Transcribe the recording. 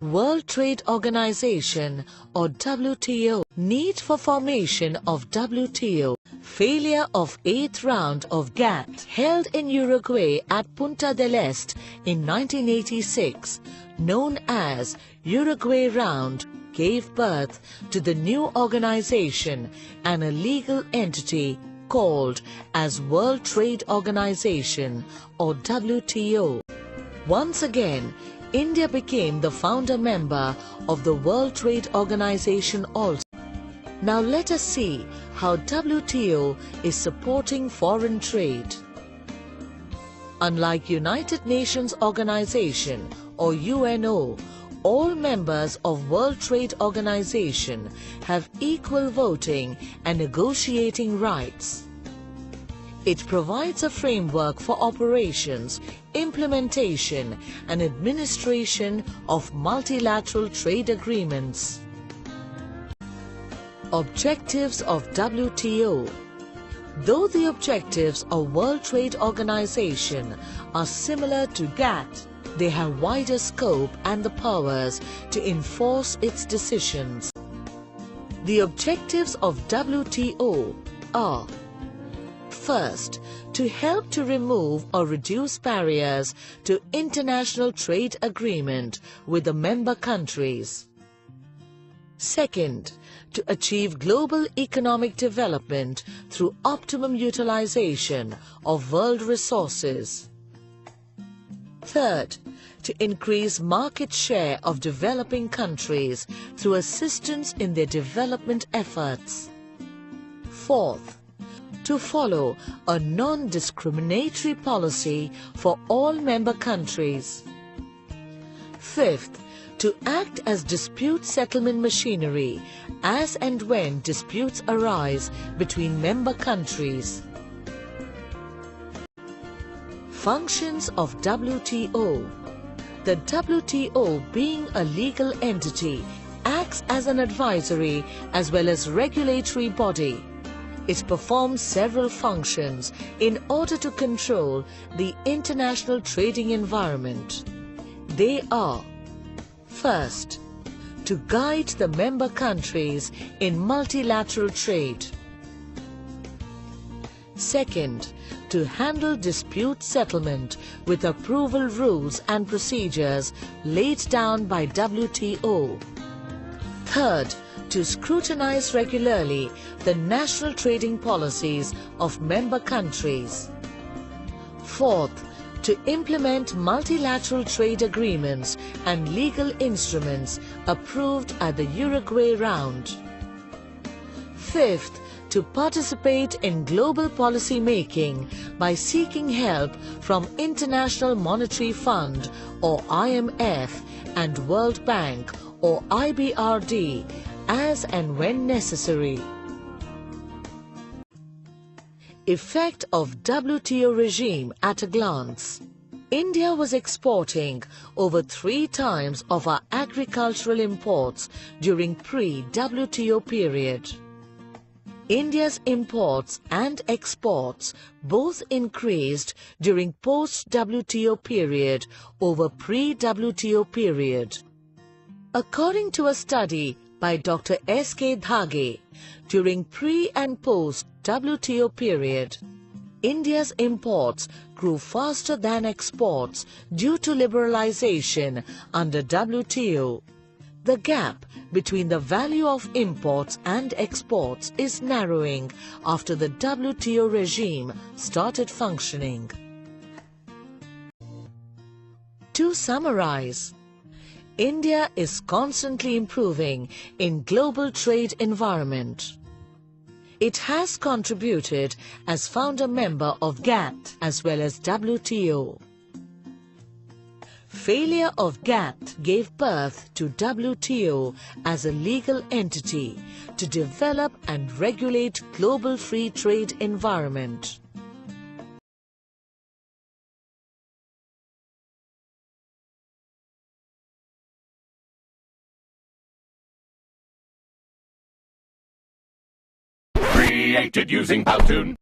World Trade Organization or WTO. Need for formation of WTO. Failure of 8th round of GATT held in Uruguay at Punta del Este in 1986, known as Uruguay Round, gave birth to the new organization and a legal entity called as World Trade Organization or WTO. Once again, India became the founder member of the World Trade Organization also. Now let us see how WTO is supporting foreign trade. Unlike United Nations Organization or UNO, all members of World Trade Organization have equal voting and negotiating rights. It provides a framework for operations, implementation and administration of multilateral trade agreements. Objectives of WTO. Though the objectives of World Trade Organization are similar to GATT, they have wider scope and the powers to enforce its decisions. The objectives of WTO are: first, to help to remove or reduce barriers to international trade agreement with the member countries. Second, to achieve global economic development through optimum utilization of world resources. Third, to increase market share of developing countries through assistance in their development efforts. Fourth, to follow a non-discriminatory policy for all member countries. Fifth, to act as dispute settlement machinery as and when disputes arise between member countries. Functions of WTO. The WTO, being a legal entity, acts as an advisory as well as regulatory body. It performs several functions in order to control the international trading environment. They are: first, to guide the member countries in multilateral trade. Second, to handle dispute settlement with approval rules and procedures laid down by WTO. Third, to scrutinize regularly the national trading policies of member countries. Fourth, to implement multilateral trade agreements and legal instruments approved at the Uruguay Round. Fifth, to participate in global policy making by seeking help from International Monetary Fund or IMF and World Bank or IBRD as and when necessary. Effect of WTO regime at a glance. India was exporting over 3 times of our agricultural imports during pre-WTO period. India's imports and exports both increased during post-WTO period over pre-WTO period. According to a study by Dr. S.K. Dhage, during pre- and post-WTO period, India's imports grew faster than exports due to liberalization under WTO. The gap between the value of imports and exports is narrowing after the WTO regime started functioning. To summarize, India is constantly improving in global trade environment. It has contributed as founder member of GATT as well as WTO. Failure of GATT gave birth to WTO as a legal entity to develop and regulate global free trade environment. Created using Powtoon.